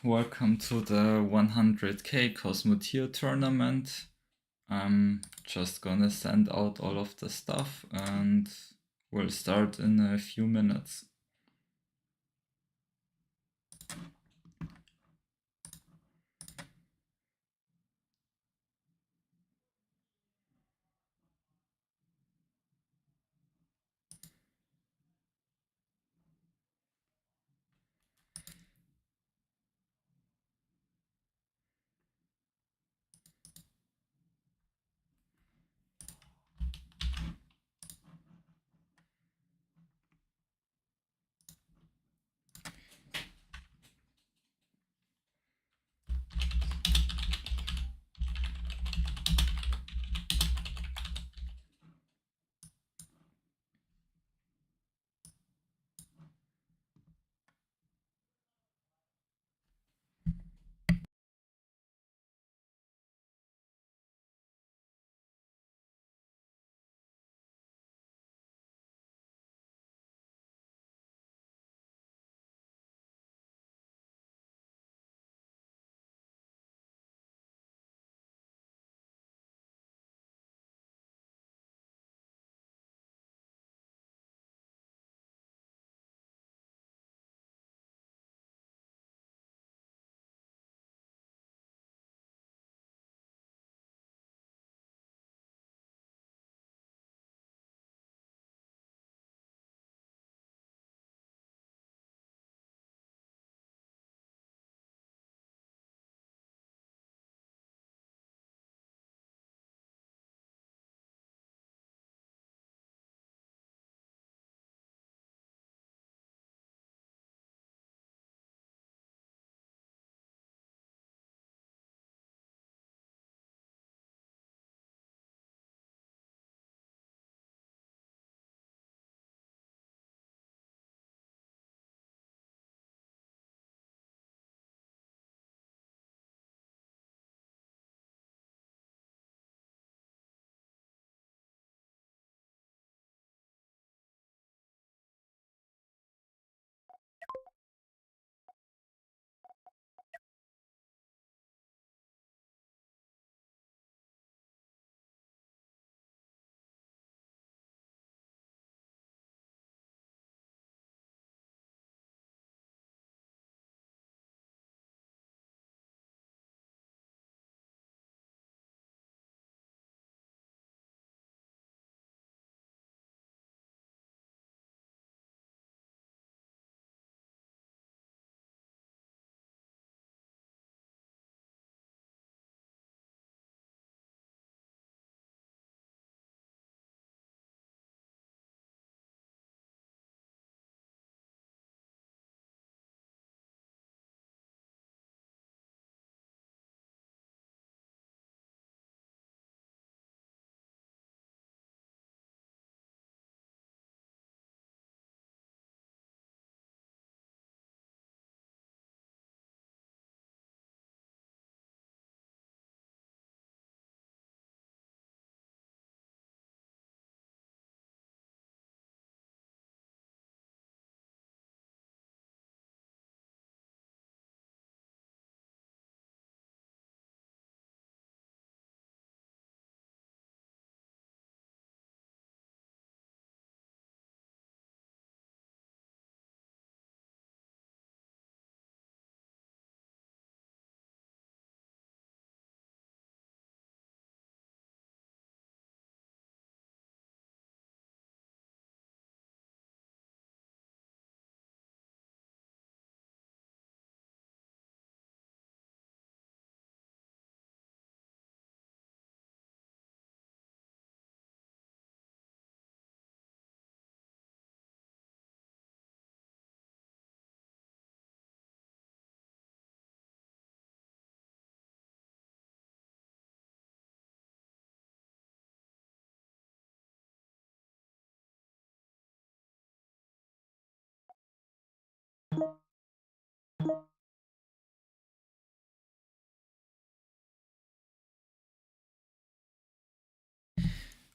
welcome to the 100k Cosmotier tournament. I'm just gonna send out all of the stuff and we'll start in a few minutes.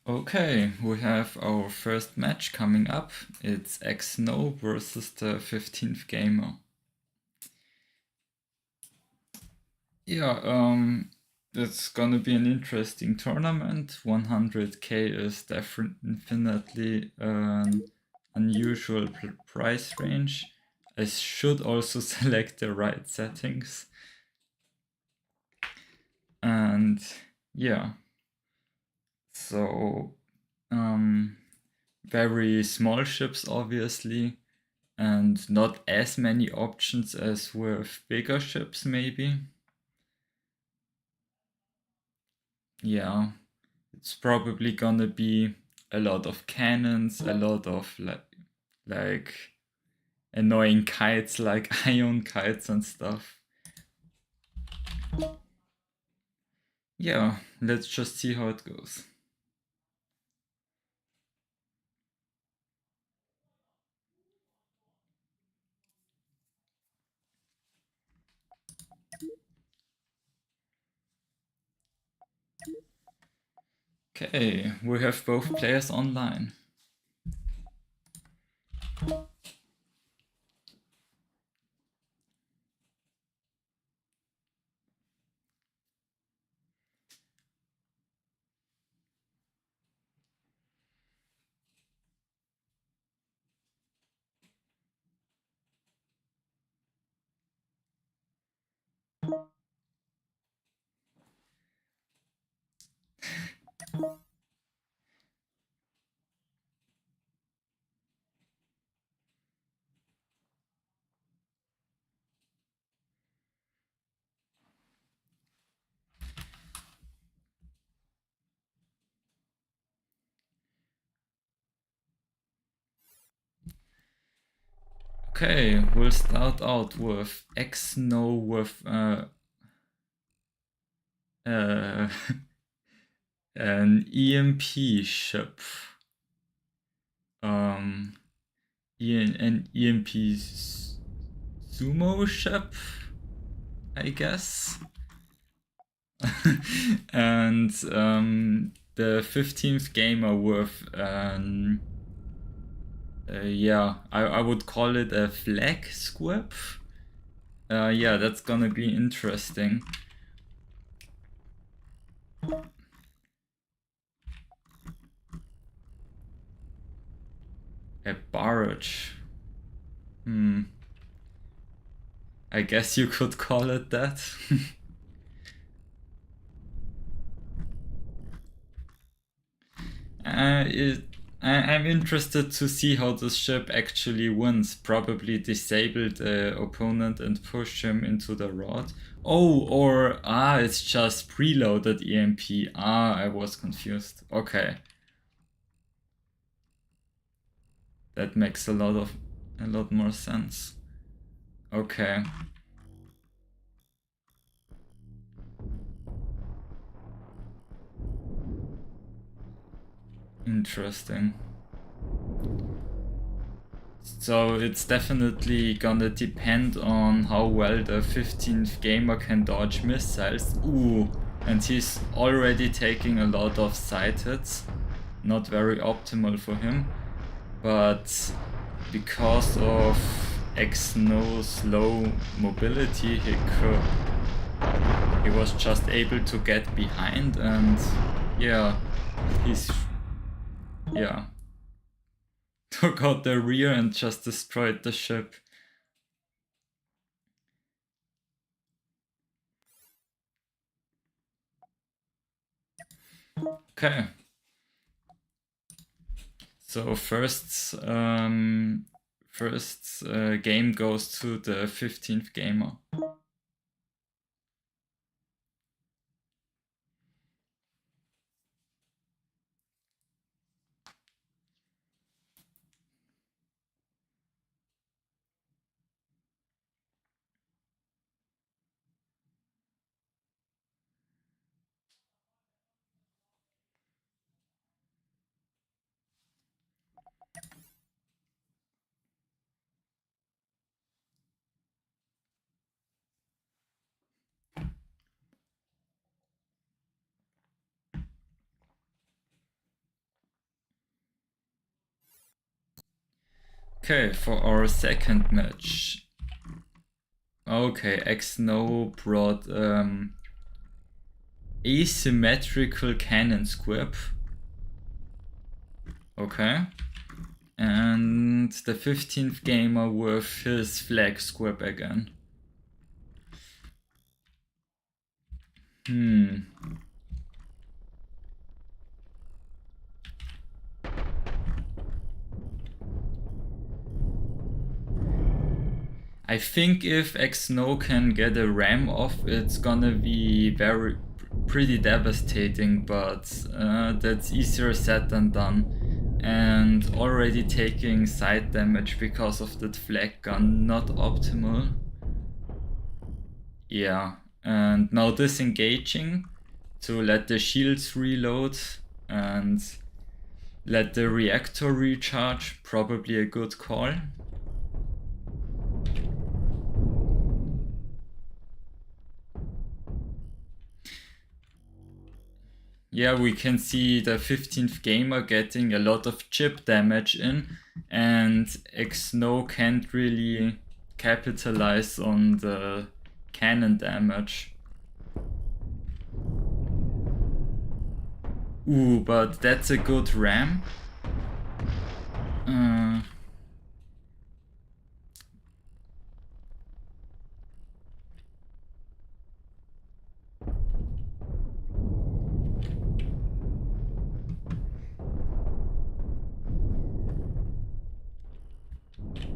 Okay, we have our first match coming up. It's Xno versus the 15th Gamer. Yeah, it's gonna be an interesting tournament. 100k is definitely an unusual price range. I should also select the right settings. And yeah, so very small ships obviously, and not as many options as with bigger ships maybe. Yeah, it's probably gonna be a lot of cannons, a lot of like annoying kites like ion kites and stuff. Yeah, let's just see how it goes. Okay, we have both players online. Okay, we'll start out with X-No with an EMP ship. An EMP sumo ship, I guess. And the 15th gamer with yeah, I would call it a flag squib. Yeah, that's gonna be interesting. A barrage. I guess you could call it that. I'm interested to see how this ship actually wins. Probably disable the opponent and push him into the rod. Oh, or it's just preloaded EMP. I was confused. Okay. That makes a lot more sense. Okay. Interesting. So it's definitely gonna depend on how well the 15th gamer can dodge missiles. Ooh, and he's already taking a lot of side hits. Not very optimal for him. But because of X-No's low mobility, he was just able to get behind, and yeah, took out the rear and just destroyed the ship. Okay. So first game goes to the 15th gamer. Okay, for our second match, Okay, X-No brought asymmetrical cannon squib. Okay. And the 15th gamer with his flag squib again. I think if X-No can get a ram off, it's gonna be pretty devastating, but that's easier said than done. And already taking side damage because of that flag gun, not optimal. Yeah, and now disengaging to let the shields reload and let the reactor recharge, probably a good call. Yeah, we can see the 15th gamer getting a lot of chip damage in, and X-No can't really capitalize on the cannon damage. Ooh, but that's a good ram.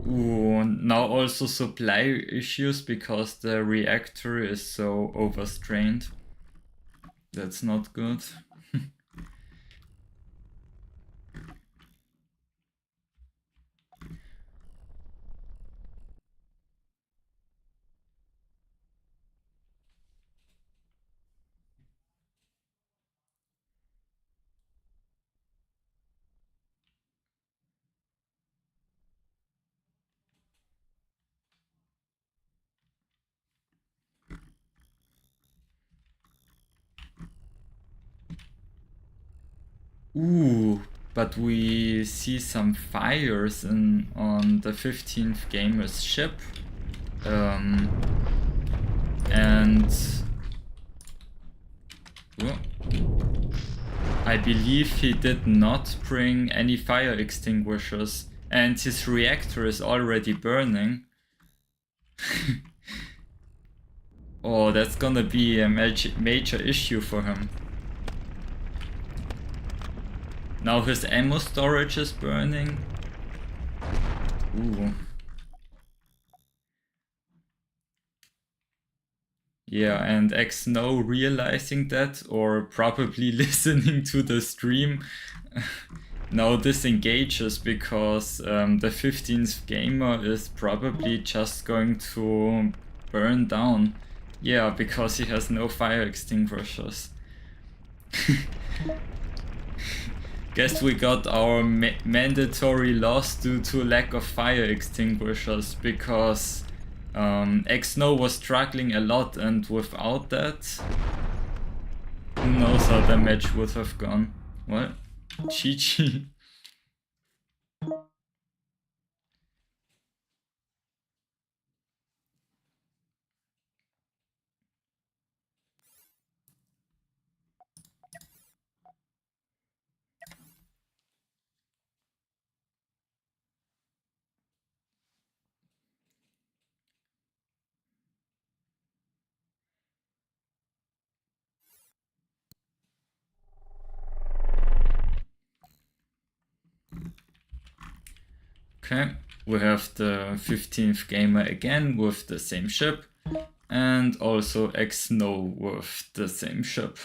Ooh, now also supply issues because the reactor is so overstrained. That's not good. Ooh, but we see some fires on the 15th gamer's ship. And I believe he did not bring any fire extinguishers, and his reactor is already burning. Oh, that's gonna be a major issue for him. Now his ammo storage is burning. Ooh. Yeah, and X-No realizing that, or probably listening to the stream, now disengages because the 15th gamer is probably just going to burn down. Yeah, because he has no fire extinguishers. Guess we got our mandatory loss due to lack of fire extinguishers because X-No was struggling a lot, and without that, who knows how the match would have gone. Well, GG. Okay, we have the 15th gamer again with the same ship, and also X-No with the same ship.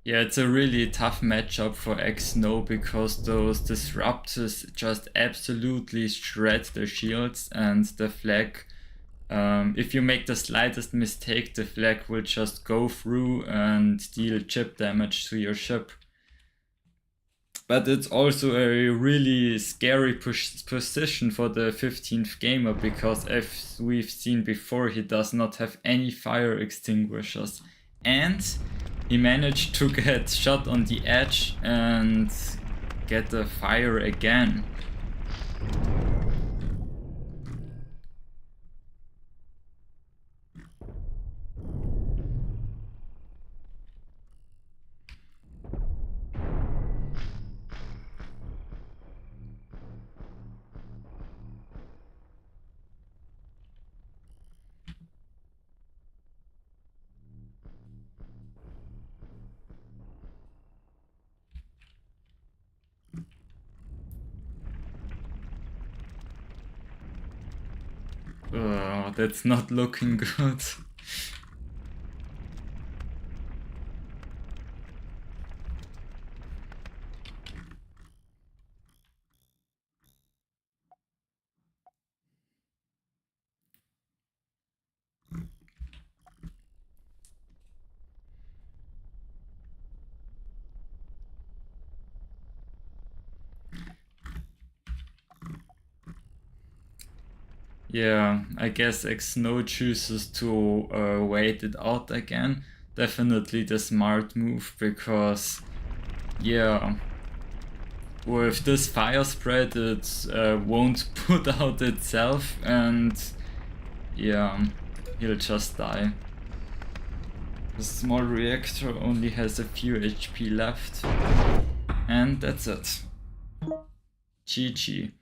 Yeah, it's a really tough matchup for X-No because those disruptors just absolutely shred the shields, and the flag, if you make the slightest mistake, the flag will just go through and deal chip damage to your ship. But it's also a really scary position for the 15th gamer because, as we've seen before, he does not have any fire extinguishers. And he managed to get shot on the edge and get the fire again. Oh, that's not looking good. Yeah, I guess X-No chooses to wait it out again. Definitely the smart move because, yeah, with this fire spread it won't put out itself, and yeah, he'll just die. The small reactor only has a few HP left, and that's it. GG.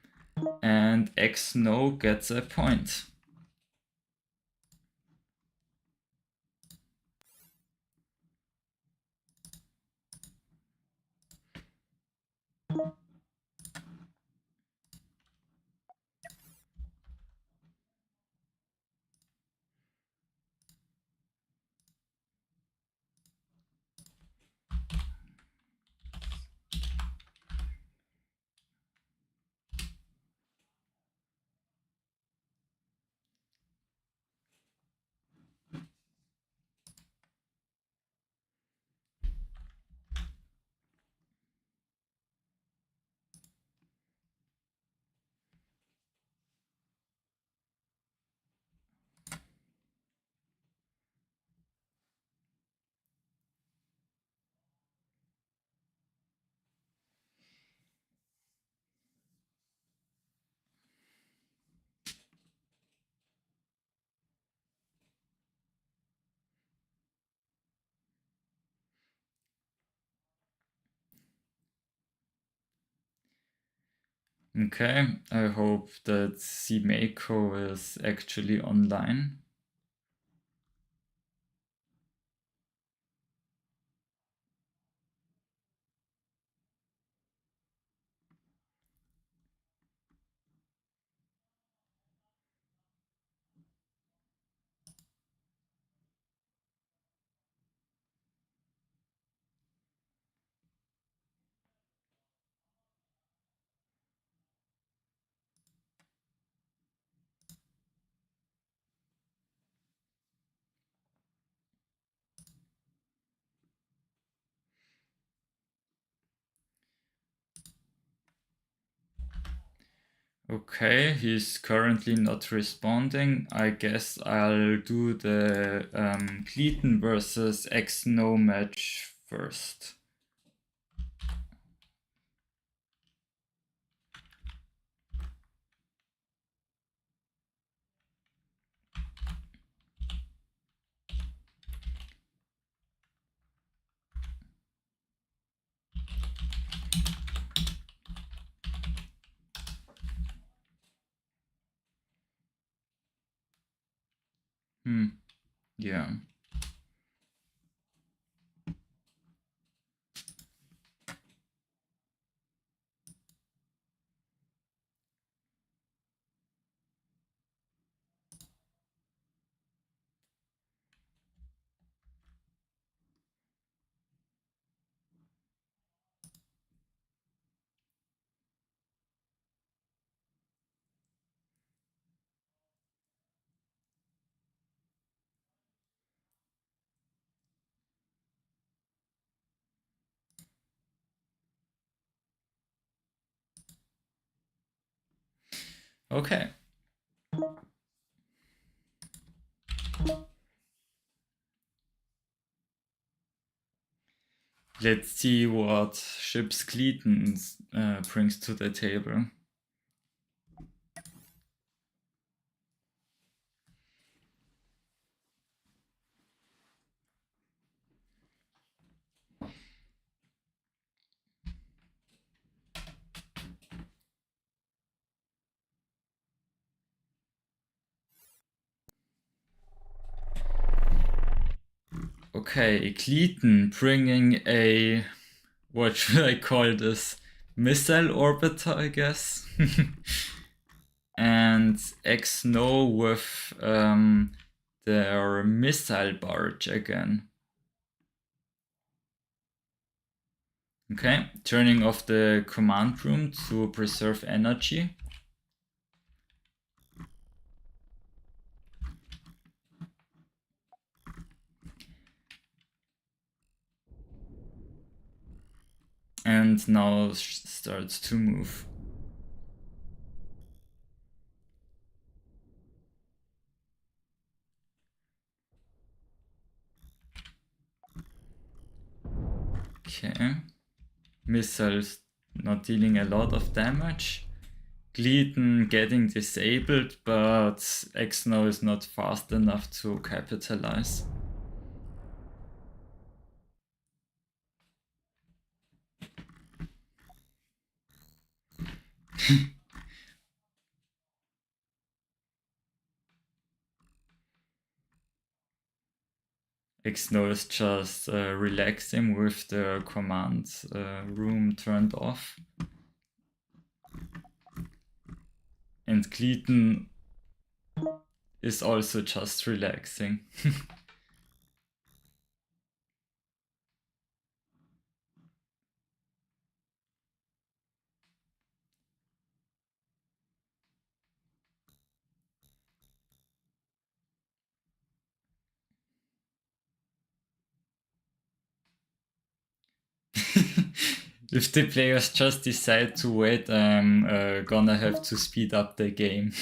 And X-No gets a point. Okay, I hope that Simeko is actually online. Okay, he's currently not responding. I guess I'll do the Cleaton versus X-No match first. Yeah. Okay. Let's see what ships Cleaton brings to the table. Okay, Cleaton bringing a, what should I call this? Missile orbiter, I guess. And X-No with their missile barge again. Okay, turning off the command room to preserve energy. And now starts to move. Okay. Missiles not dealing a lot of damage. Cleaton getting disabled, but X-No is not fast enough to capitalize. X-No is just relaxing with the command room turned off. And Cleaton is also just relaxing. If the players just decide to wait, I'm gonna have to speed up the game.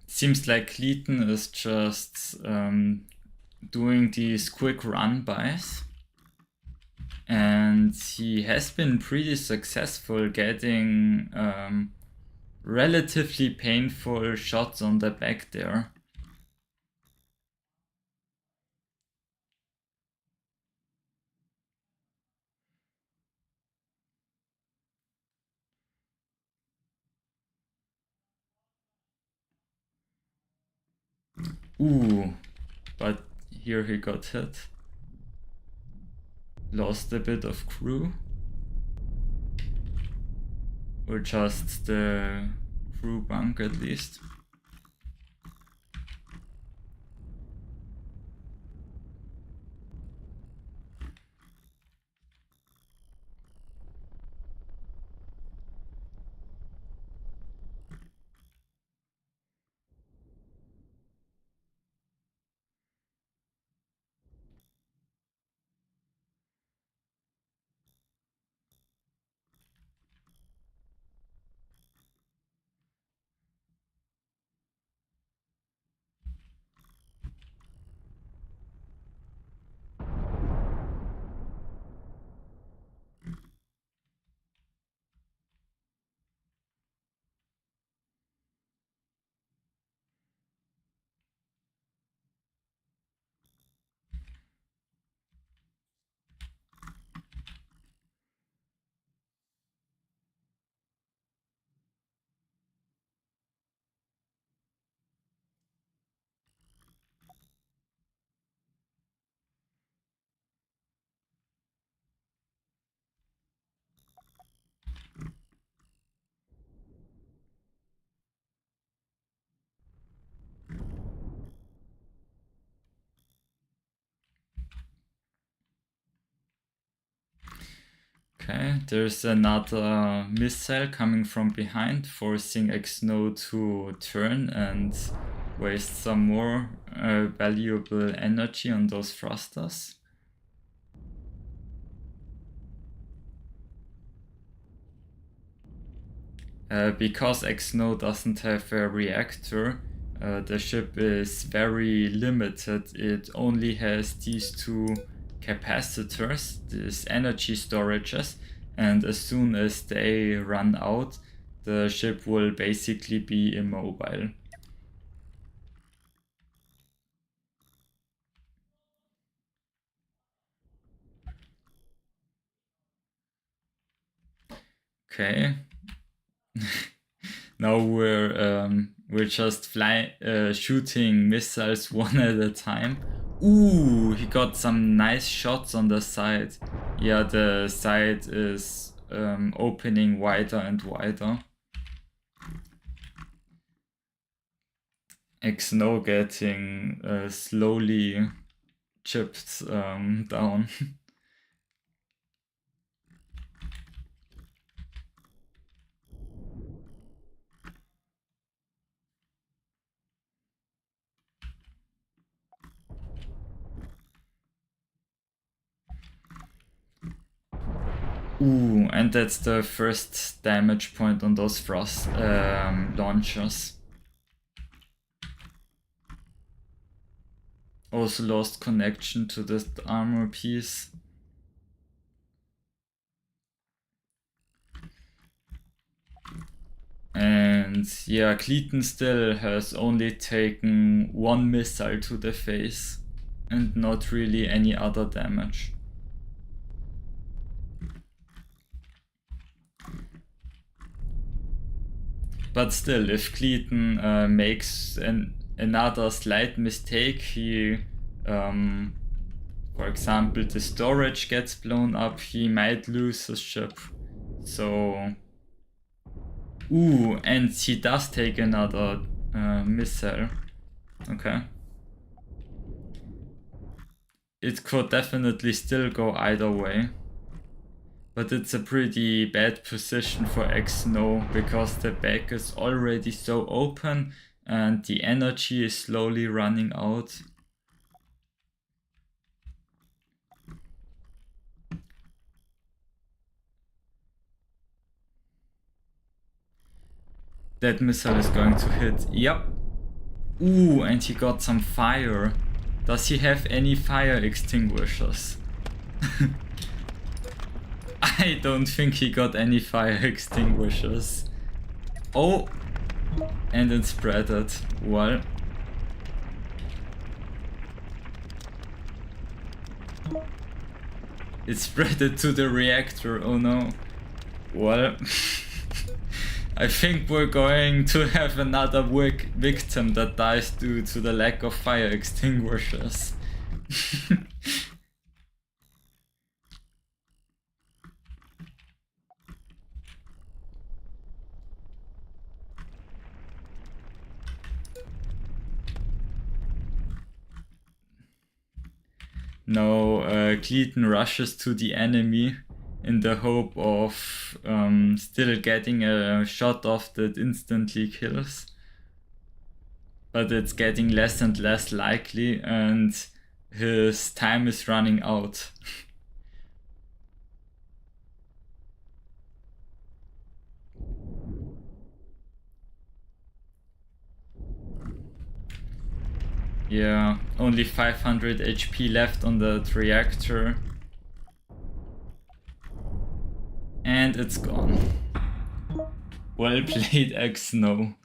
Seems like Cleaton is just doing these quick run-bys. And he has been pretty successful getting relatively painful shots on the back there. Ooh, but here he got hit. Lost a bit of crew. Or just the crew bunk at least. Okay, there's another missile coming from behind, forcing Xno to turn and waste some more valuable energy on those thrusters. Because Xno doesn't have a reactor, the ship is very limited. It only has these two capacitors, these energy storages, and as soon as they run out, the ship will basically be immobile. Okay. Now we're just shooting missiles one at a time. Ooh, he got some nice shots on the side. Yeah, the side is opening wider and wider. Xno getting slowly chipped down. Ooh, and that's the first damage point on those thrust launchers. Also lost connection to this armor piece. And yeah, Cleaton still has only taken one missile to the face and not really any other damage. But still, if Cleaton makes another slight mistake, he, for example, the storage gets blown up, he might lose his ship. So, ooh, and he does take another missile. Okay. It could definitely still go either way. But it's a pretty bad position for Xno because the back is already so open and the energy is slowly running out. That missile is going to hit. Yep. Ooh, and he got some fire. Does he have any fire extinguishers? I don't think he got any fire extinguishers. Oh, and it spreaded. Well. It spreaded to the reactor, oh no. Well. I think we're going to have another victim that dies due to the lack of fire extinguishers. No, Cleaton rushes to the enemy in the hope of still getting a shot off that instantly kills. But it's getting less and less likely, and his time is running out. Yeah, only 500 HP left on the reactor. And it's gone. Well played, Xno.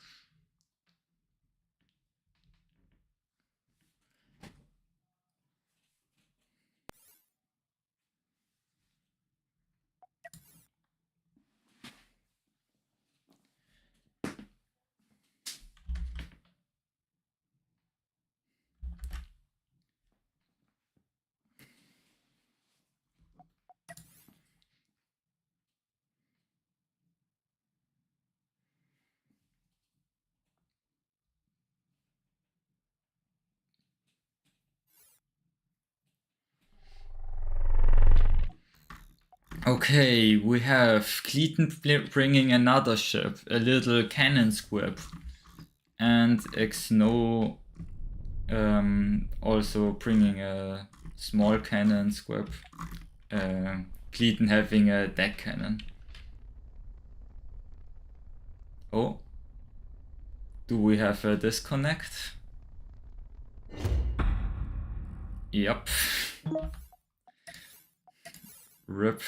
Okay, we have Cleaton bringing another ship, a little cannon squib, and Exno also bringing a small cannon squib. Cleaton having a deck cannon. Oh, do we have a disconnect? Yep. RIP.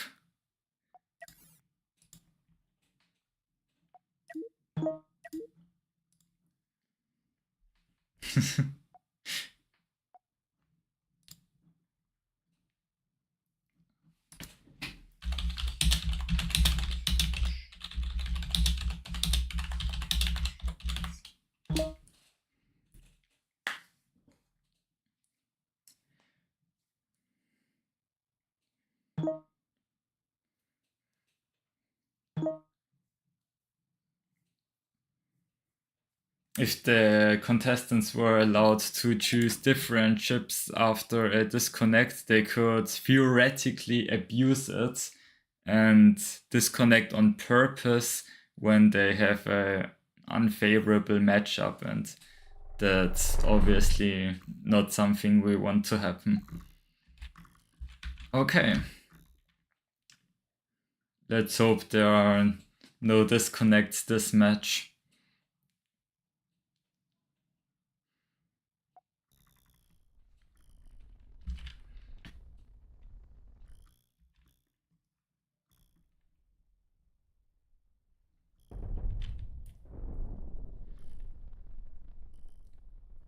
If the contestants were allowed to choose different ships after a disconnect, they could theoretically abuse it and disconnect on purpose when they have a unfavorable matchup, and that's obviously not something we want to happen. Okay. Let's hope there are no disconnects this match.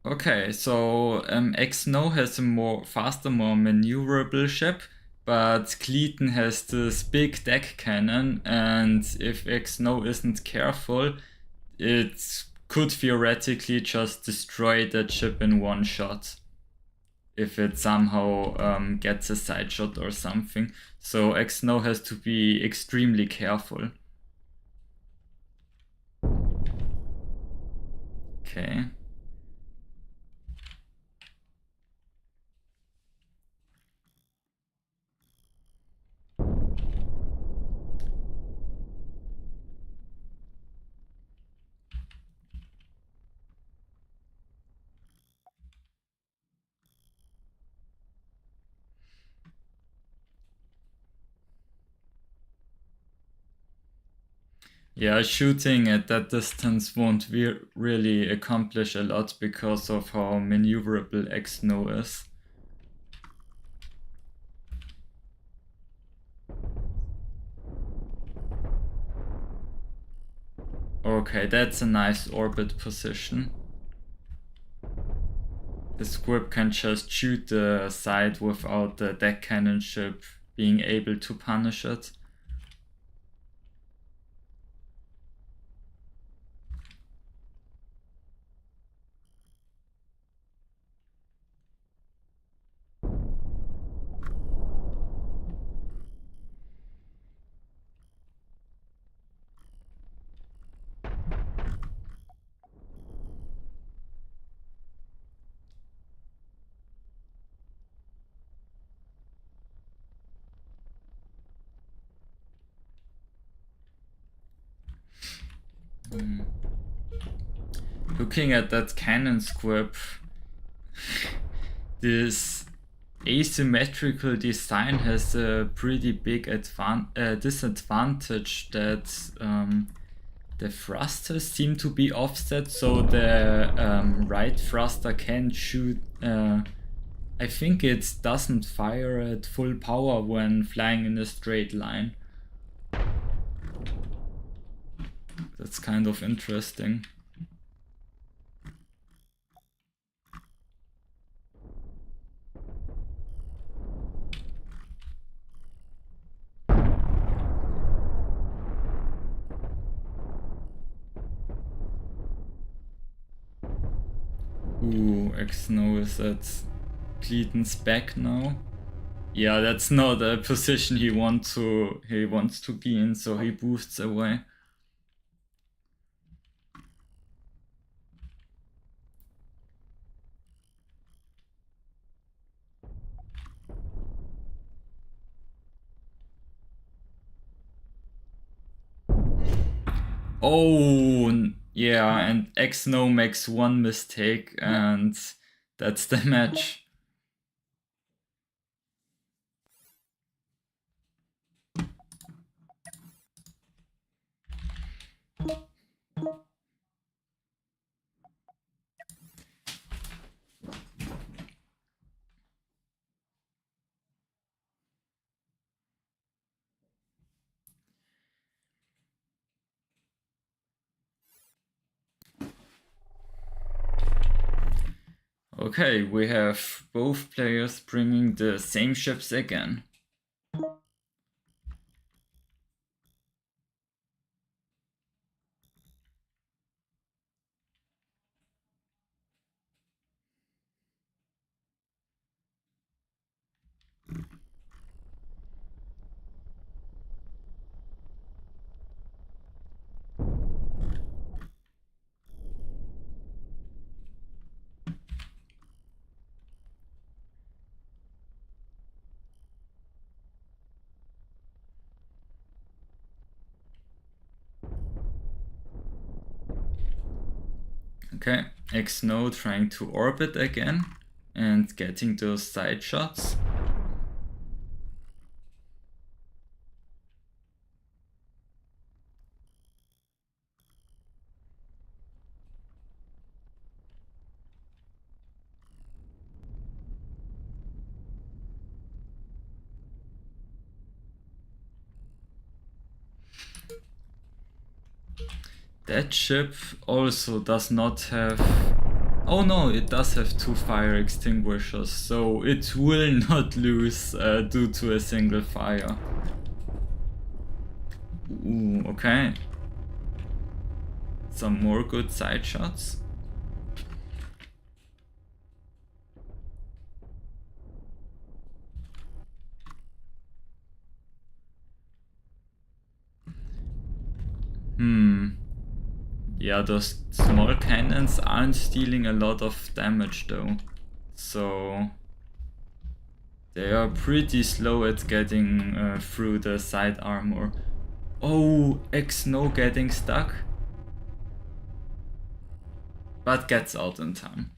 Okay, so Exno has a more faster, more maneuverable ship, but Cleaton has this big deck cannon, and if Exno isn't careful, it could theoretically just destroy that ship in one shot if it somehow gets a side shot or something. So Exno has to be extremely careful. Okay. Yeah, shooting at that distance won't really accomplish a lot because of how maneuverable Exno is. Okay, that's a nice orbit position. The squib can just shoot the side without the deck cannon ship being able to punish it. Looking at that cannon squib, this asymmetrical design has a pretty big disadvantage that the thrusters seem to be offset, so the right thruster can shoot. I think it doesn't fire at full power when flying in a straight line. That's kind of interesting. Ooh, Exno is at Cleaton's back now. Yeah, that's not a position he wants to be in, so he boosts away. Oh, yeah, and Xno makes one mistake, and that's the match. Okay, we have both players bringing the same ships again. Okay, Xno trying to orbit again and getting those side shots. That ship also does not have... Oh no, it does have 2 fire extinguishers, so it will not lose due to a single fire. Ooh, okay. Some more good side shots. Yeah, those small cannons aren't dealing a lot of damage though. So they are pretty slow at getting through the side armor. Oh, Xno getting stuck. But gets out in time.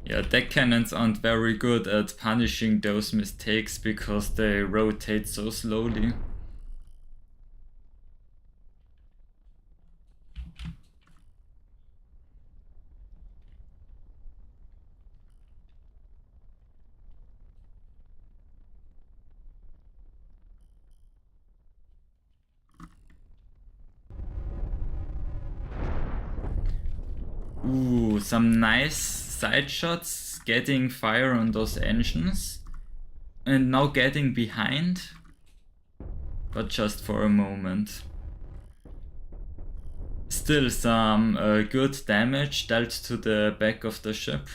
Yeah, deck cannons aren't very good at punishing those mistakes because they rotate so slowly. Ooh, some nice side shots, getting fire on those engines. And now getting behind. But just for a moment. Still some good damage dealt to the back of the ship.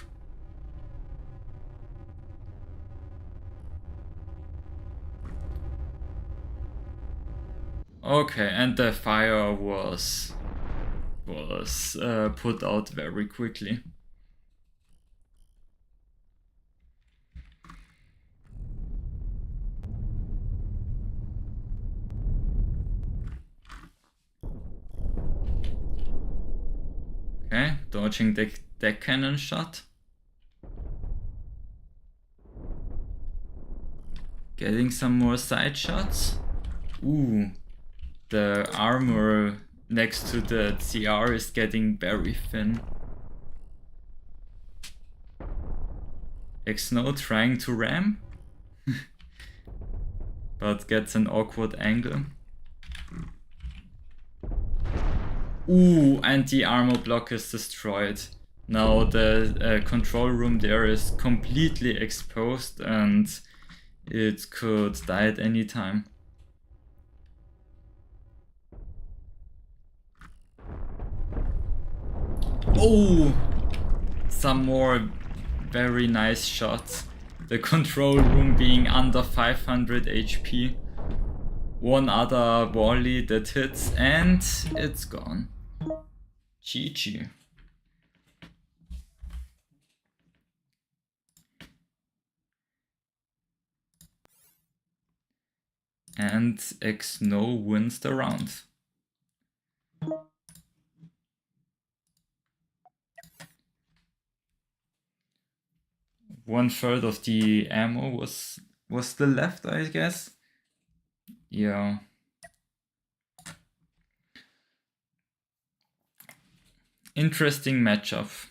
Okay, and the fire was put out very quickly. Okay, dodging the deck cannon shot. Getting some more side shots. Ooh, the armor next to the CR is getting very thin. Xno trying to ram, but gets an awkward angle. Ooh, and the armor block is destroyed. Now the control room there is completely exposed and it could die at any time. Oh! Some more very nice shots. The control room being under 500 HP. One other volley that hits and it's gone. GG. and Xno wins the round. One third of the ammo was still left, I guess. Yeah. Interesting matchup.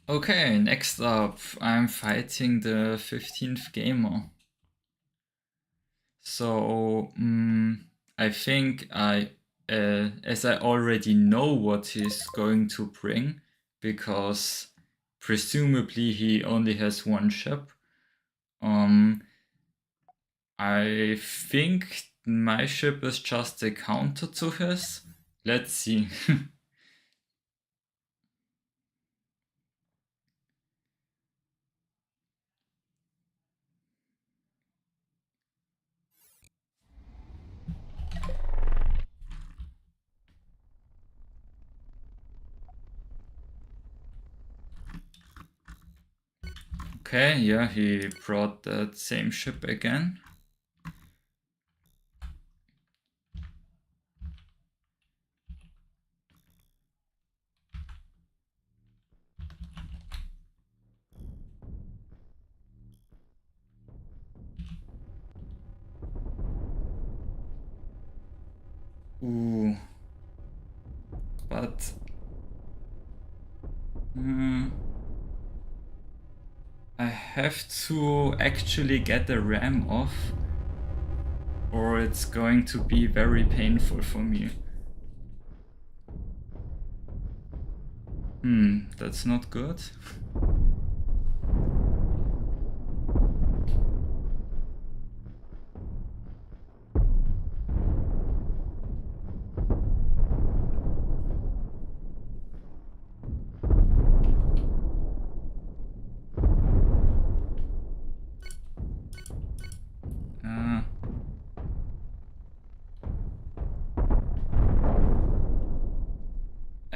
Okay, next up, I'm fighting the 15th gamer. So, I think as I already know what he's going to bring, because presumably he only has one ship, I think my ship is just a counter to his. Let's see. Okay, yeah, he brought that same ship again. Ooh. But I have to actually get the RAM off, or it's going to be very painful for me. That's not good.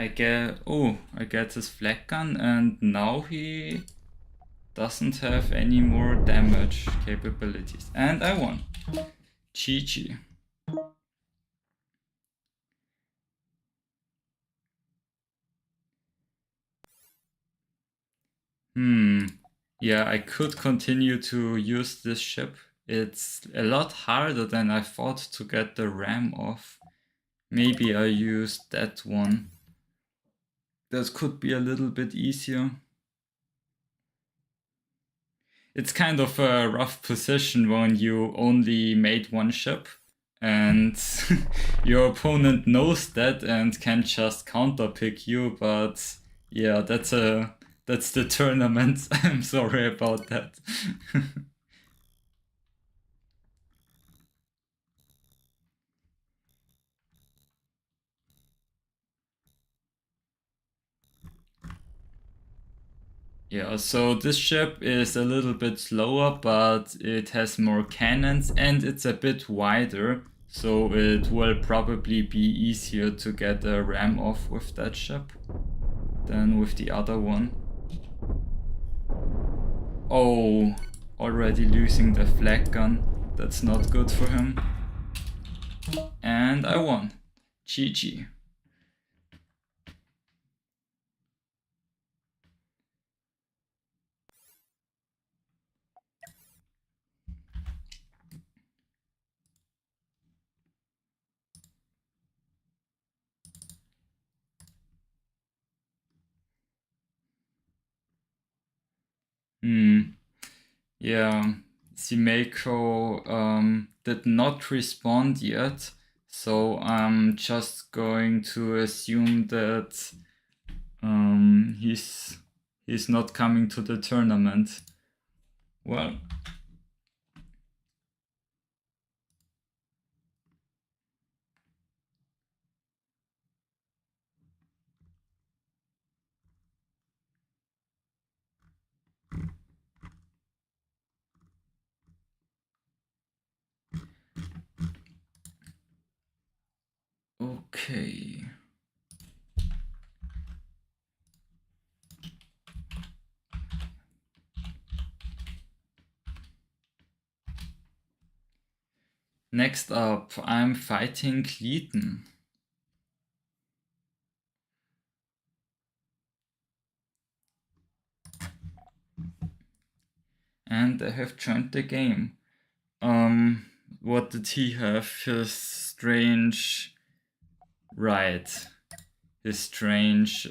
I get his flak gun, and now he doesn't have any more damage capabilities. And I won. GG. Yeah, I could continue to use this ship. It's a lot harder than I thought to get the ram off. Maybe I use that one. That could be a little bit easier. It's kind of a rough position when you only made one ship and your opponent knows that and can just counterpick you, but yeah, that's the tournament. I'm sorry about that. Yeah, so this ship is a little bit slower, but it has more cannons and it's a bit wider, so it will probably be easier to get a ram off with that ship than with the other one. Oh, already losing the flak gun. That's not good for him. And I won. GG. Yeah, Simeko did not respond yet, so I'm just going to assume that he's not coming to the tournament. Well, okay. Next up, I'm fighting Cleaton. And I have joined the game. What did he have? His strange... Right. His strange...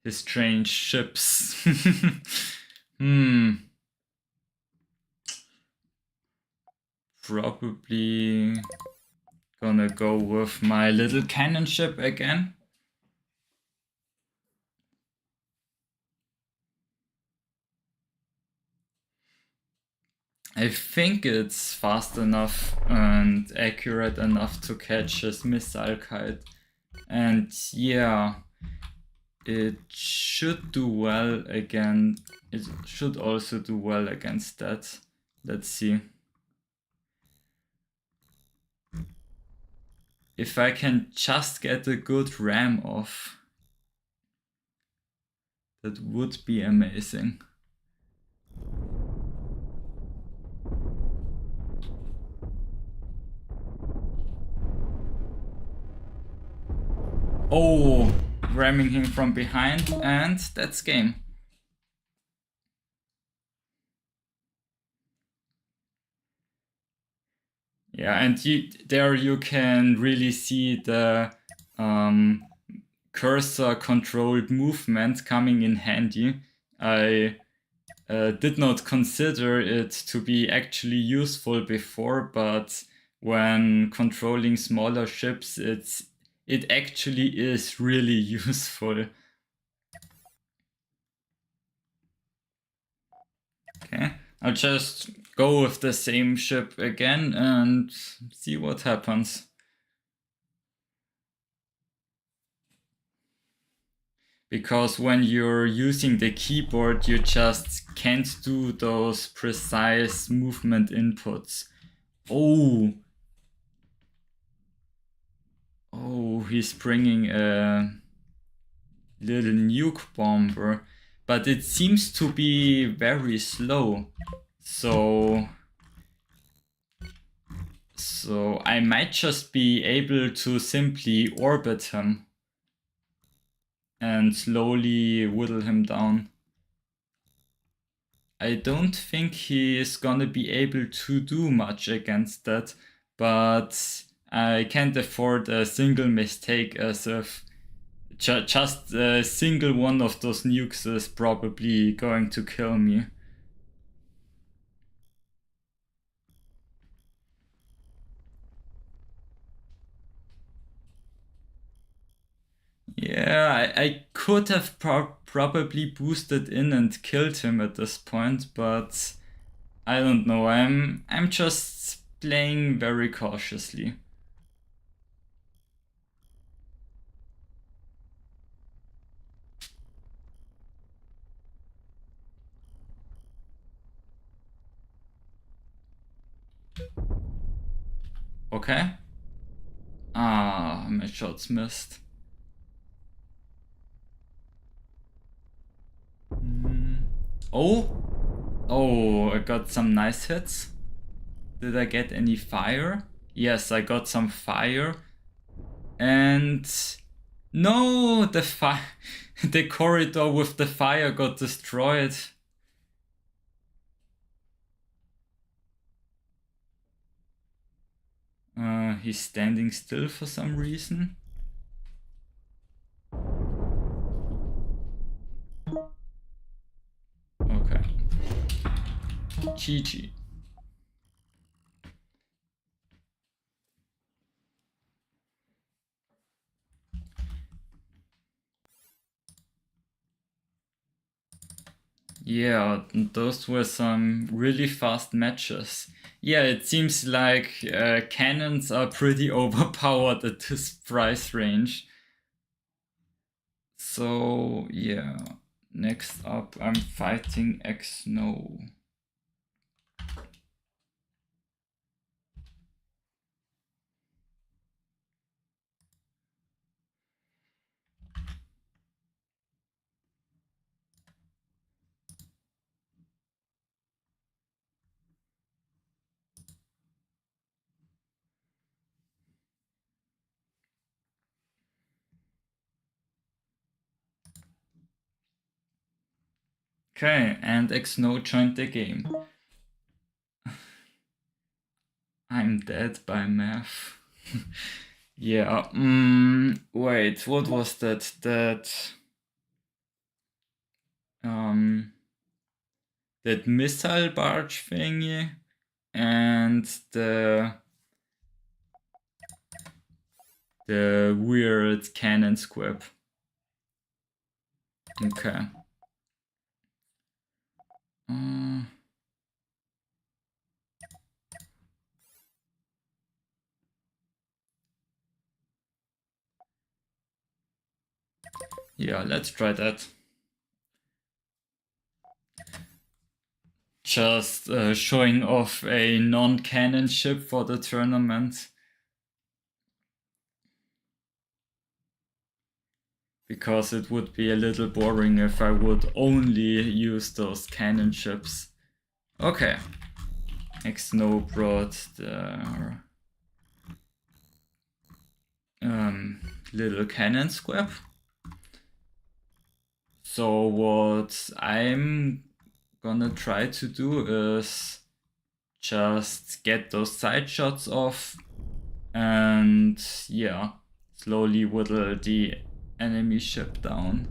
His strange ships. Probably gonna go with my little cannon ship again. I think it's fast enough and accurate enough to catch his missile kite. And yeah, it should do well again. It should also do well against that. Let's see. If I can just get a good ram off, that would be amazing. Oh, ramming him from behind, and that's game. Yeah, and there you can really see the cursor controlled movement coming in handy. I did not consider it to be actually useful before, but when controlling smaller ships, it actually is really useful. Okay, I'll just go with the same ship again and see what happens. Because when you're using the keyboard, you just can't do those precise movement inputs. Oh, Oh, he's bringing a little nuke bomber, but it seems to be very slow. So I might just be able to simply orbit him and slowly whittle him down. I don't think he is gonna be able to do much against that, but I can't afford a single mistake, as if just a single one of those nukes is probably going to kill me. Yeah, I could have probably boosted in and killed him at this point, but I don't know. I'm just playing very cautiously. Okay. Ah, my shots missed. Oh, oh, I got some nice hits. Did I get any fire? Yes, I got some fire. And no, the corridor with the fire got destroyed. He's standing still for some reason. Okay. GG. Yeah, those were some really fast matches. Yeah, it seems like cannons are pretty overpowered at this price range. So, yeah. Next up, I'm fighting X-No. Okay, and X-No joined the game. I'm dead by math. Yeah, wait, what was that? That missile barge thingy and the weird cannon squib. Okay. Yeah, let's try that. Just showing off a non-cannon ship for the tournament. Because it would be a little boring if I would only use those cannon ships. Okay. X-No brought the little cannon squib. So what I'm gonna try to do is just get those side shots off and yeah, slowly whittle the enemy ship down.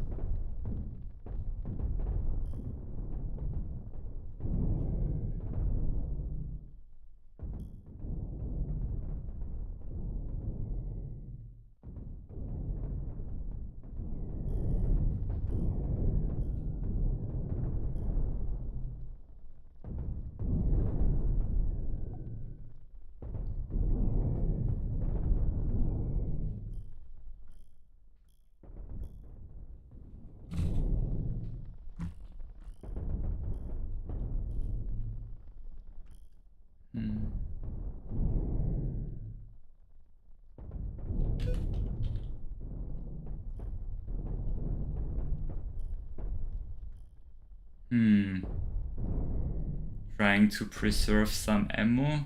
trying to preserve some ammo.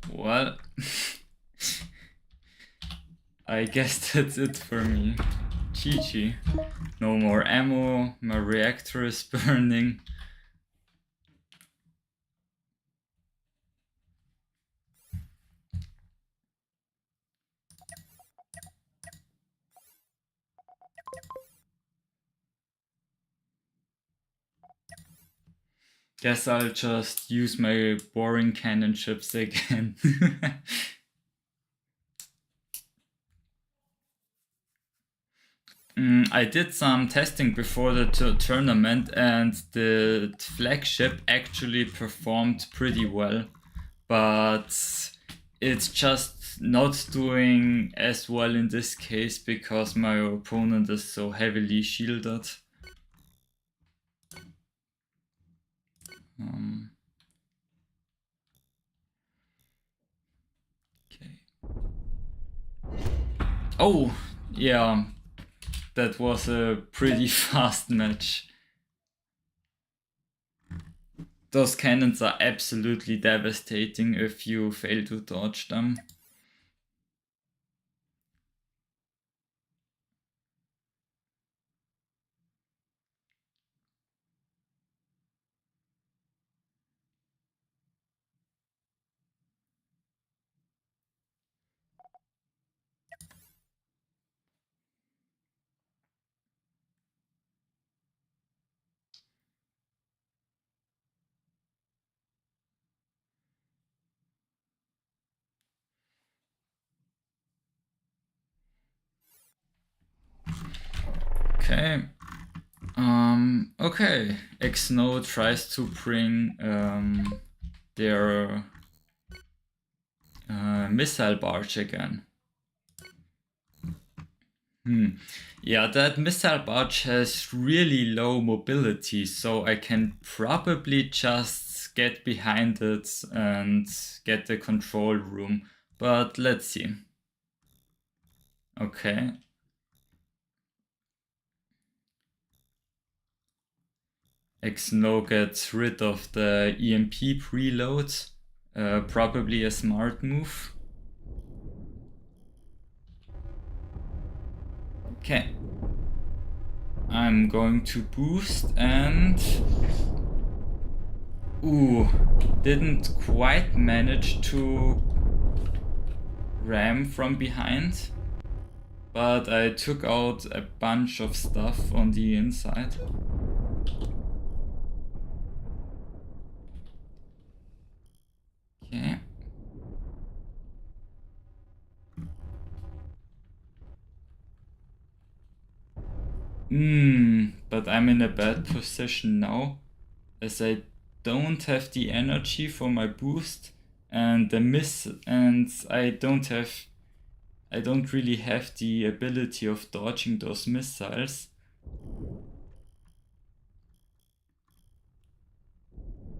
Well, I guess that's it for me. GG. No more ammo, my reactor is burning. Guess I'll just use my boring cannon chips again. I did some testing before the tournament and the flagship actually performed pretty well, but it's just not doing as well in this case because my opponent is so heavily shielded. Okay. Oh, yeah. That was a pretty fast match. Those cannons are absolutely devastating if you fail to dodge them. Okay. Okay. Xno tries to bring their missile barge again. Yeah, that missile barge has really low mobility, so I can probably just get behind it and get the control room. But let's see. Okay. Xno gets rid of the EMP preload. Probably a smart move. Okay. I'm going to boost and... Ooh, didn't quite manage to ram from behind, but I took out a bunch of stuff on the inside. But I'm in a bad position now, as I don't have the energy for my boost, and I don't really have the ability of dodging those missiles.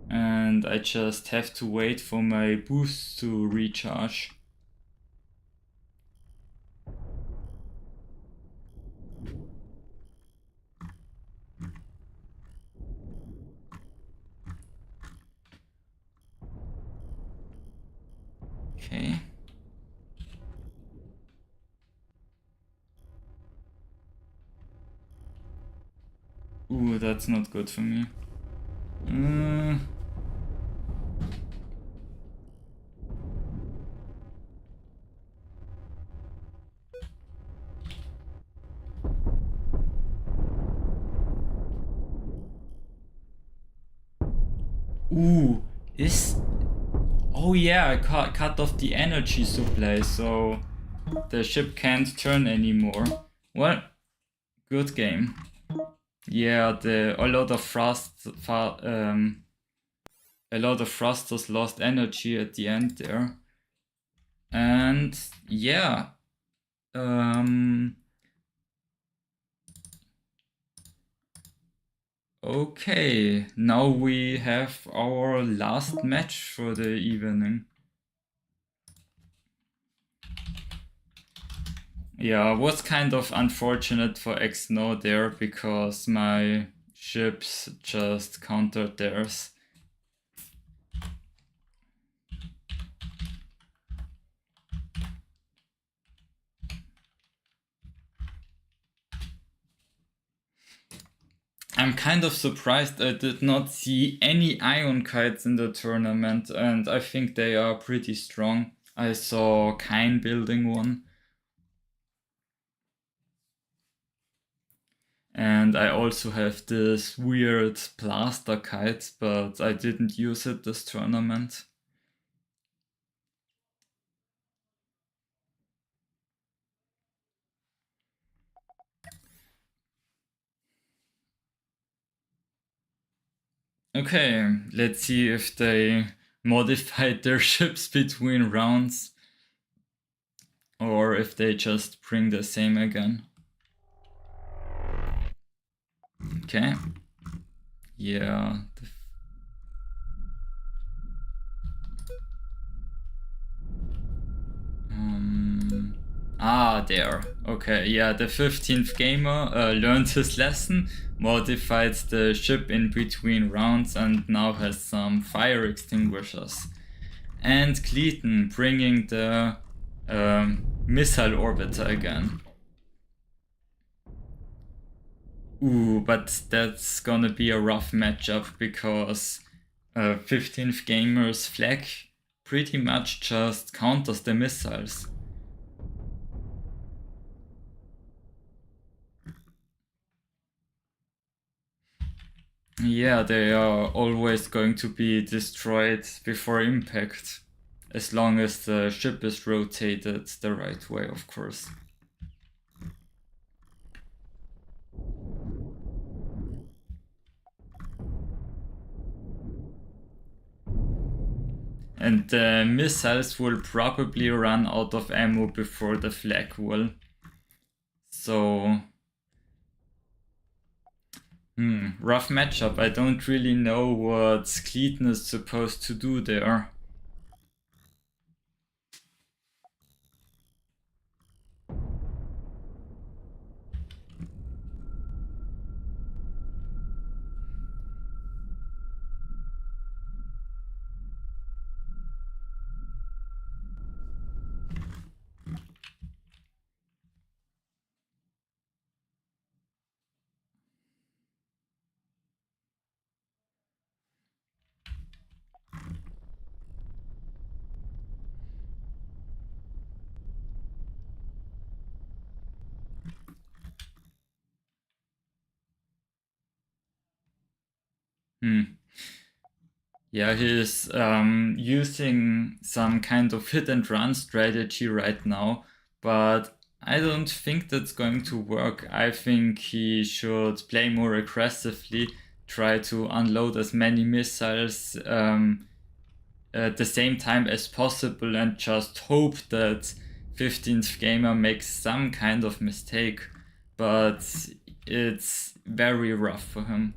And I just have to wait for my boost to recharge. Okay. Ooh, that's not good for me. Ooh, oh yeah, I cut off the energy supply, so the ship can't turn anymore. Well, good game. Yeah, a lot of thrusters lost energy at the end there. And yeah, okay, now we have our last match for the evening. Yeah, was kind of unfortunate for Xno there because my ships just countered theirs. I'm kind of surprised I did not see any ion kites in the tournament, and I think they are pretty strong. I saw Kine building one. And I also have this weird blaster kite, but I didn't use it this tournament. Okay, let's see if they modified their ships between rounds or if they just bring the same again. Okay. Yeah. There. Okay, yeah, the 15th gamer learned his lesson, modified the ship in between rounds, and now has some fire extinguishers. And Cleaton bringing the missile orbiter again. Ooh, but that's gonna be a rough matchup because 15th gamer's flag pretty much just counters the missiles. Yeah, they are always going to be destroyed before impact, as long as the ship is rotated the right way, of course. And the missiles will probably run out of ammo before the flag will. So rough matchup. I don't really know what Cleaton is supposed to do there. Yeah, he's using some kind of hit and run strategy right now, but I don't think that's going to work. I think he should play more aggressively, try to unload as many missiles at the same time as possible, and just hope that 15th Gamer makes some kind of mistake. But it's very rough for him.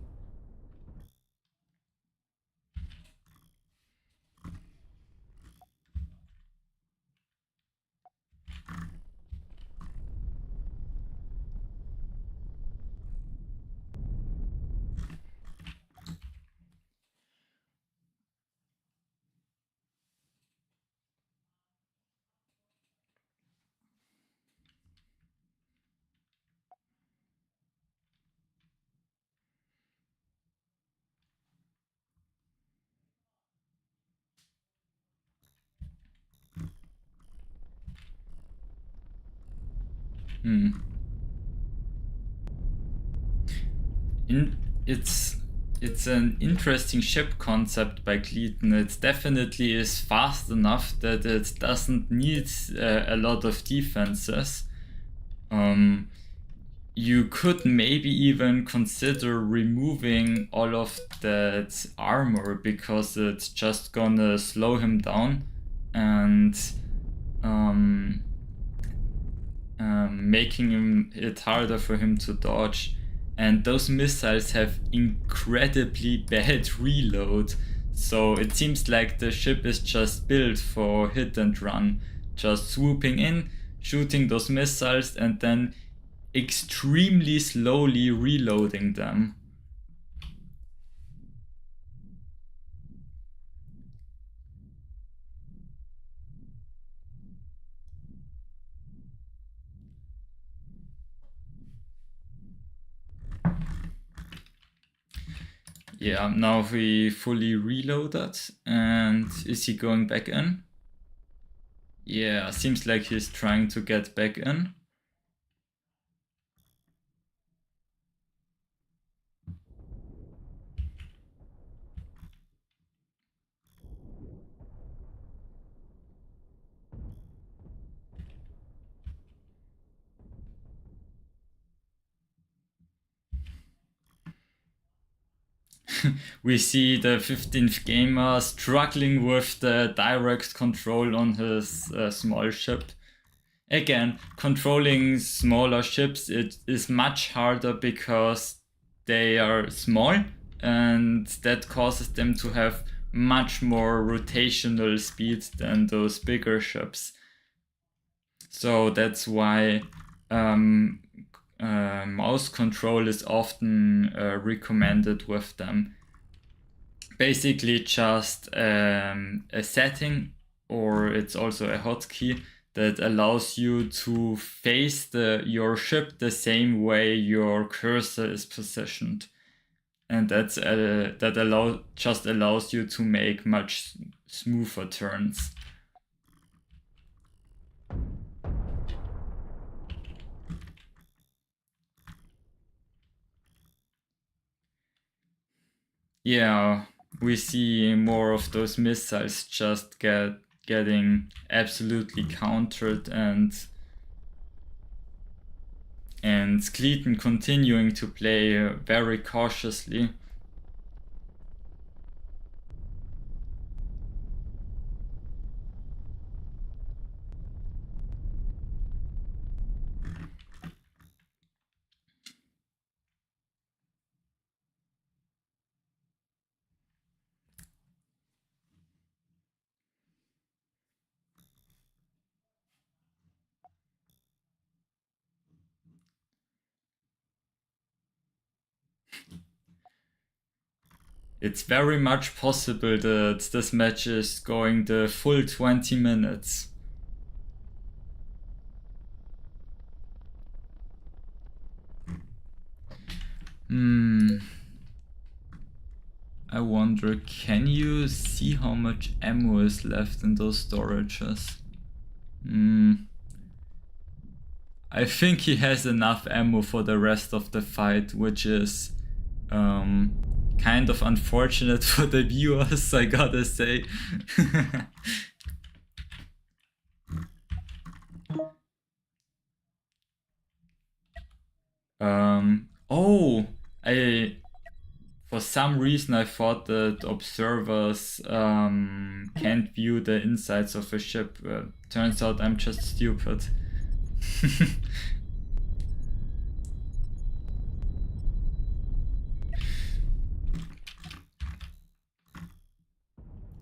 It's an interesting ship concept by Cleaton. It definitely is fast enough that it doesn't need a lot of defenses. You could maybe even consider removing all of that armor, because it's just gonna slow him down and making it harder for him to dodge. And those missiles have incredibly bad reload, so it seems like the ship is just built for hit and run, just swooping in, shooting those missiles, and then extremely slowly reloading them. Yeah, now we fully reloaded. And is he going back in? Yeah, seems like he's trying to get back in. We see the 15th Gamer struggling with the direct control on his small ship. Again, controlling smaller ships, it is much harder because they are small, and that causes them to have much more rotational speed than those bigger ships. So that's why mouse control is often recommended with them. Basically just a setting, or it's also a hotkey that allows you to face your ship the same way your cursor is positioned. And that just allows you to make much smoother turns. Yeah, we see more of those missiles just getting absolutely countered, and Cleaton continuing to play very cautiously. It's very much possible that this match is going the full 20 minutes. I wonder, can you see how much ammo is left in those storages? I think he has enough ammo for the rest of the fight, which is kind of unfortunate for the viewers, I gotta say. Oh, for some reason I thought that observers can't view the insides of a ship. Turns out I'm just stupid.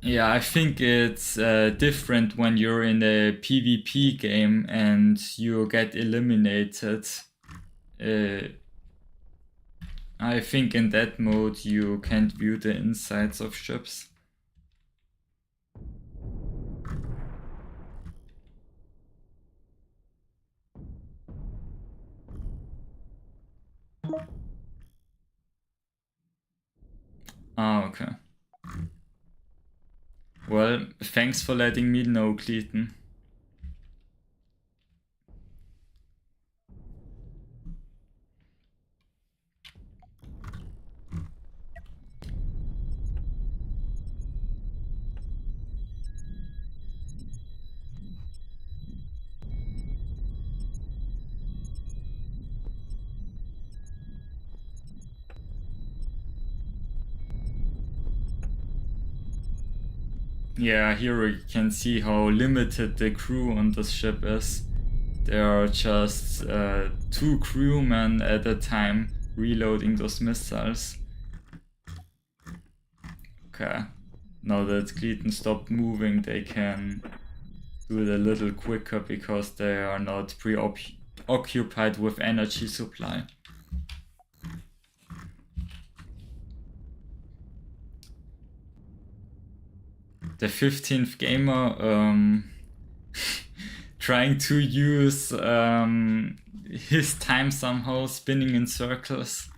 Yeah, I think it's different when you're in a PvP game and you get eliminated. I think in that mode you can't view the insides of ships. Ah, okay. Well, thanks for letting me know, Cleaton. Yeah, here we can see how limited the crew on this ship is. There are just 2 crewmen at a time reloading those missiles. Okay, now that Cleaton stopped moving, they can do it a little quicker because they are not preoccupied with energy supply. The 15th gamer trying to use his time somehow, spinning in circles.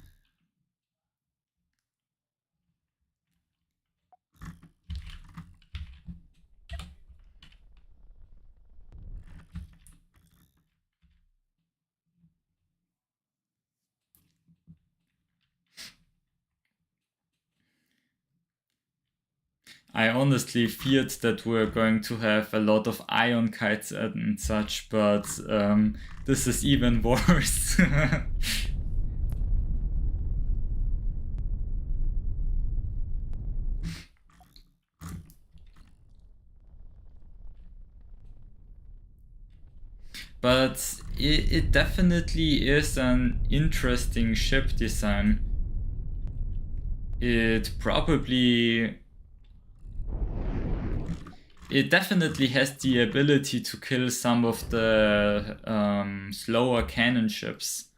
I honestly feared that we're going to have a lot of ion kites and such, but this is even worse. But it definitely is an interesting ship design. It definitely has the ability to kill some of the slower cannon ships.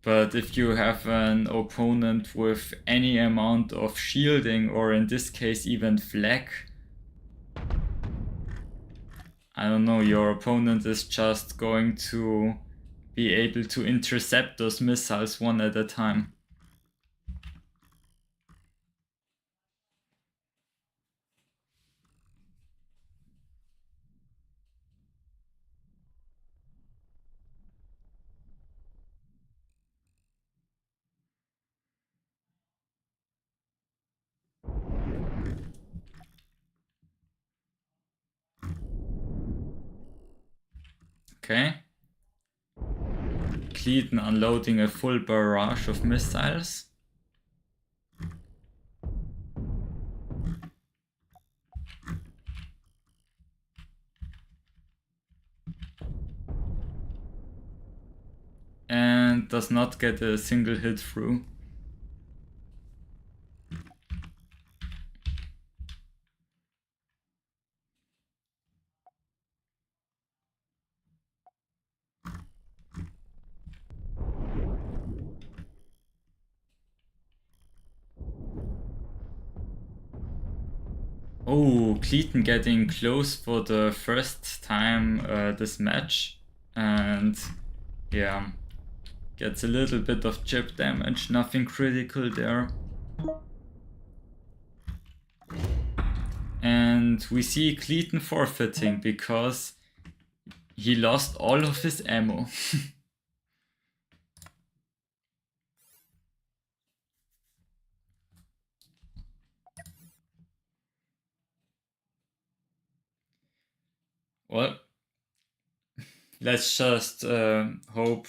But if you have an opponent with any amount of shielding, or in this case even flak, I don't know, your opponent is just going to be able to intercept those missiles one at a time. Okay. Cleaton unloading a full barrage of missiles. And does not get a single hit through. Oh, Cleaton getting close for the first time this match. And yeah, gets a little bit of chip damage, nothing critical there. And we see Cleaton forfeiting because he lost all of his ammo. Well, let's just hope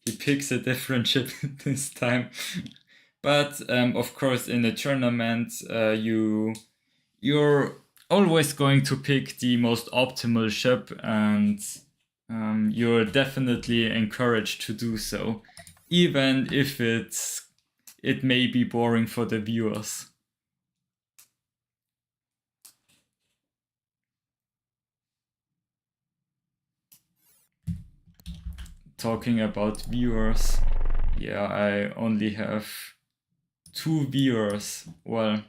he picks a different ship this time. But of course, in a tournament, you're always going to pick the most optimal ship, and you're definitely encouraged to do so, even if it may be boring for the viewers. Talking about viewers, yeah, I only have 2 viewers. Well,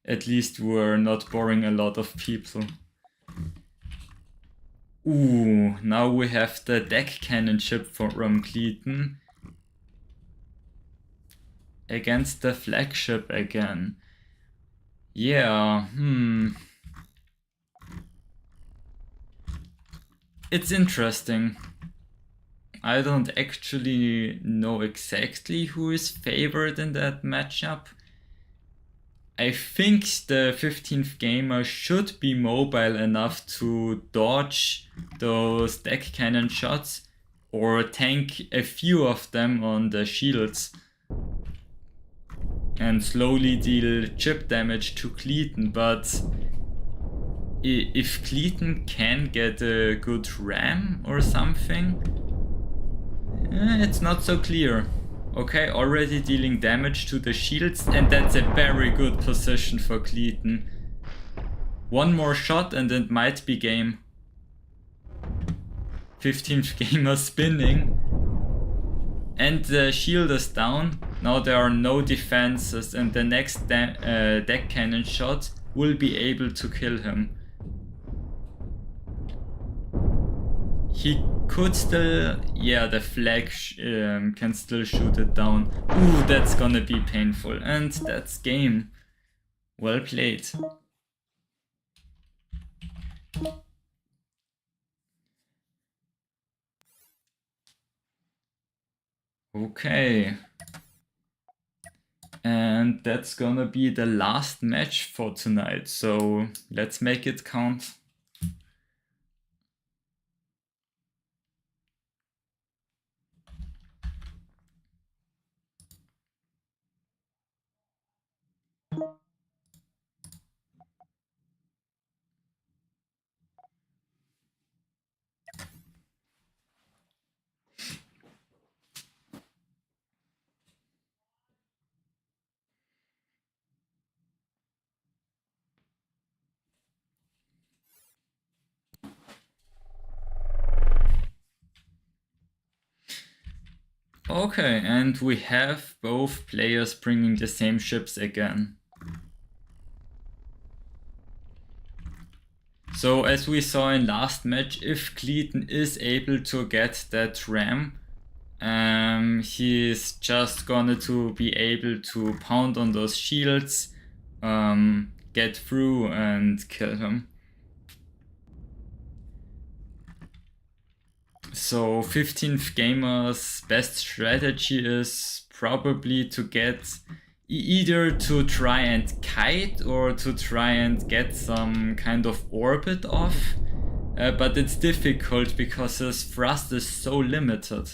at least we're not boring a lot of people. Ooh, now we have the deck cannon ship from Cleaton against the flagship again. Yeah, It's interesting. I don't actually know exactly who is favored in that matchup. I think the 15th gamer should be mobile enough to dodge those deck cannon shots or tank a few of them on the shields and slowly deal chip damage to Cleaton, but if Cleaton can get a good ram or something, it's not so clear. Okay, already dealing damage to the shields, and that's a very good position for Cleaton. One more shot and it might be game. 15th gamer spinning. And the shield is down. Now there are no defenses, and the next deck cannon shot will be able to kill him. He could still... yeah, the flag can still shoot it down. Ooh, that's gonna be painful. And that's game. Well played. Okay. And that's gonna be the last match for tonight. So let's make it count. Okay, and we have both players bringing the same ships again. So as we saw in last match, if Cleaton is able to get that ram, he's just gonna to be able to pound on those shields, get through and kill him. So 15th gamer's best strategy is probably to get either to try and kite or to try and get some kind of orbit off, but it's difficult because his thrust is so limited.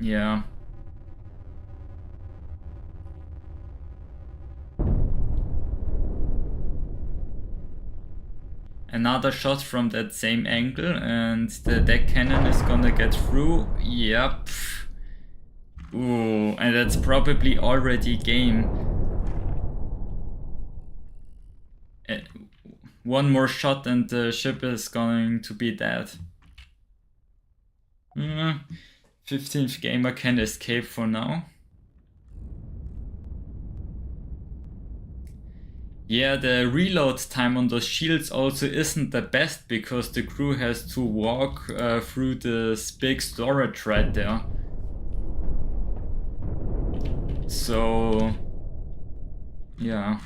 Yeah. Another shot from that same angle, and the deck cannon is gonna get through. Yep. Ooh, and that's probably already game. One more shot and the ship is going to be dead. 15th gamer can escape for now. Yeah, the reload time on those shields also isn't the best because the crew has to walk through this big storage right there. So, yeah.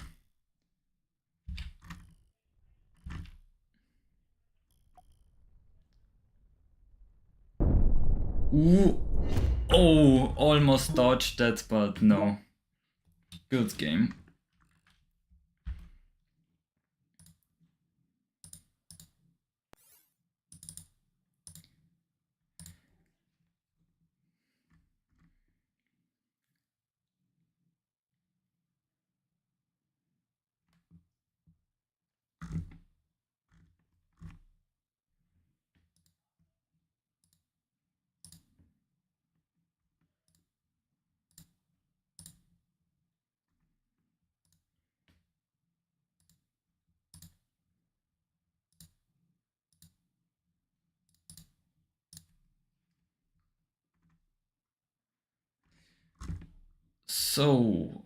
Ooh. Oh, almost dodged that, but no. Good game. So,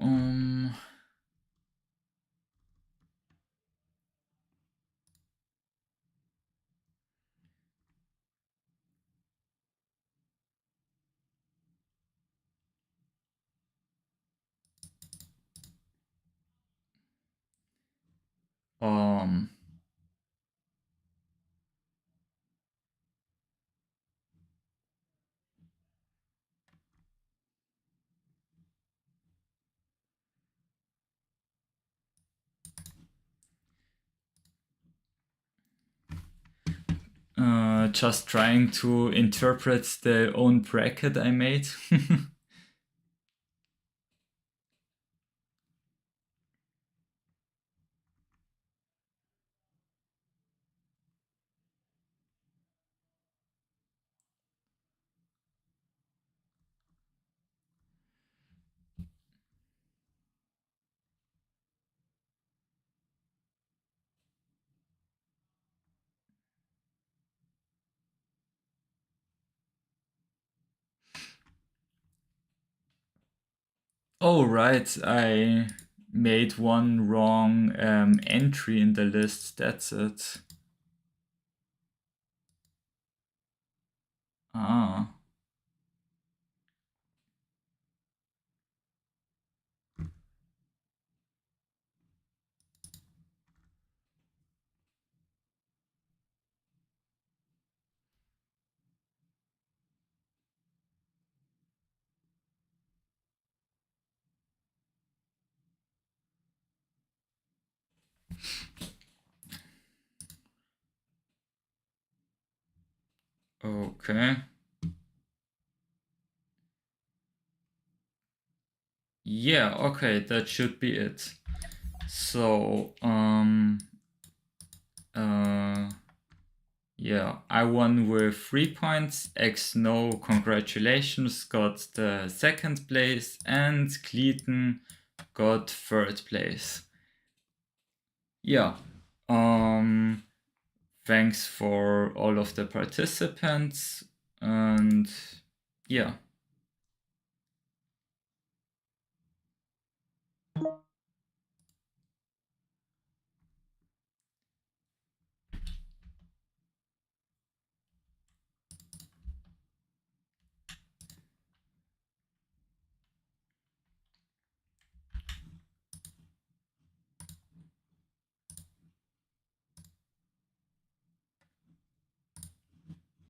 just trying to interpret the own bracket I made. Oh, right, I made one wrong entry in the list, that's it. Ah. Okay. Yeah, okay, that should be it. So, yeah, I won with 3 points. X no, congratulations, got the second place, and Cleaton got third place. Yeah. Thanks for all of the participants, and yeah.